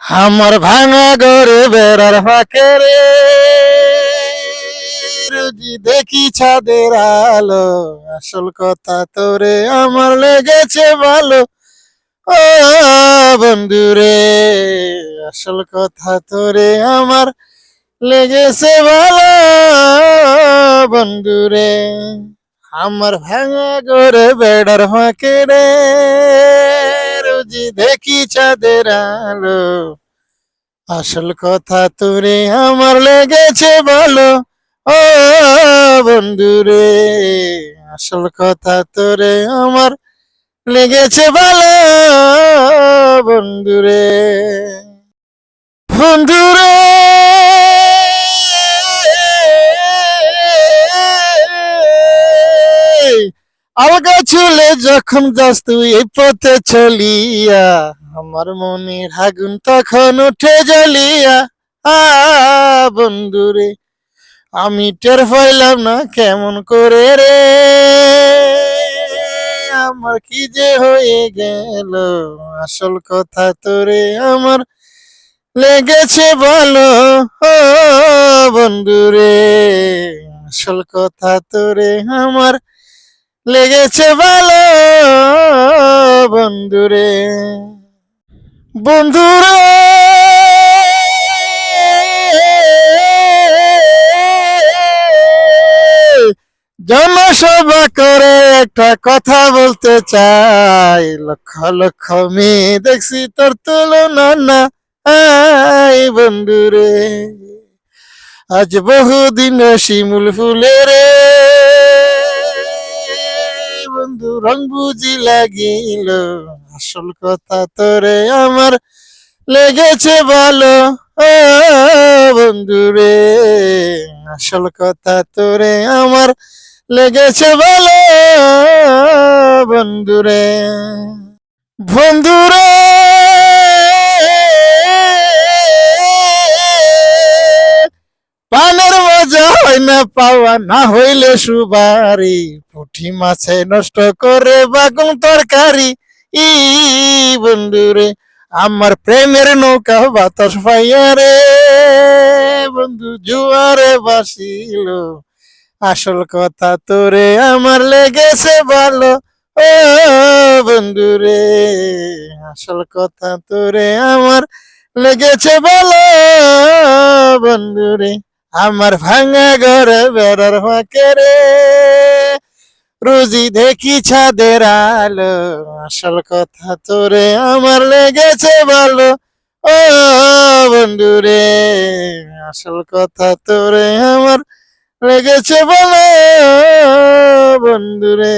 আমার ভাঙা ঘরে বেড়ার ফাঁকে রে রোজি দেখি ছাদের আলো। আসল কথা তোরে আমার লেগেছে ভালো ও বন্ধু রে। আসল কথা তোরে আমার লেগেছে ভালো বন্ধু রে। আমার ভাঙা ঘরে বেড়ার ফাঁকে রে রোজি দেখি চাঁদের আলো। আসল কথা তোরে আমার লেগেছে ভালো ও বন্ধু রে। আসল কথা তোরে আমার লেগেছে ভালো বন্ধু রে। বন্ধু রে আলগা চলে যখন যাস তুই এই পথে চলিয়া, আমার মনের আগুন তখন উঠে জ্বলিয়া। বন্ধুরে আমি টের পাইলাম না কেমন করে রে আমার কি যে হয়ে গেল। আসল কথা তোরে আমার লেগেছে ভালো ও বন্ধুরে। আসল কথা তোরে আমার লেগেছে ভালো বন্ধুরে। বন্ধুরে জনসভা করে একটা কথা বলতে চাই, লক্ষ লক্ষ মেয়ে দেখছি তোর তুলনা না বন্ধুরে। আজ বহুদিন শিমুল ফুলের বন্ধু রং বুঝি লাগিল। আসল কথা তোরে আমার লেগেছে ভালো ও বন্ধুরে। আসল কথা তোরে আমার লেগেছে ভালো বন্ধুরে। বন্ধুরে পানের মজা হয় না পাওয়া না হইলে সুবারি, পুঁটি মাছে নষ্ট করে বাগুন তরকারি ই বন্ধুরে। আমার প্রেমের নৌকা বাতাস পাইয়া রে বন্ধু জুয়ারে বাসিল। আসল কথা তোরে আমার লেগেছে ভালো ও বন্ধুরে। আসল কথা তোরে আমার লেগেছে ভালো বন্ধুরে। আমার ভাঙা ঘরে বেড়ার ফাঁকে রে রোজি দেখি ছাদের আলো। আসল কথা তোরে আমার লেগেছে ভালো ও বন্ধুরে। আসল কথা তোরে আমার লেগেছে ভালো বন্ধুরে।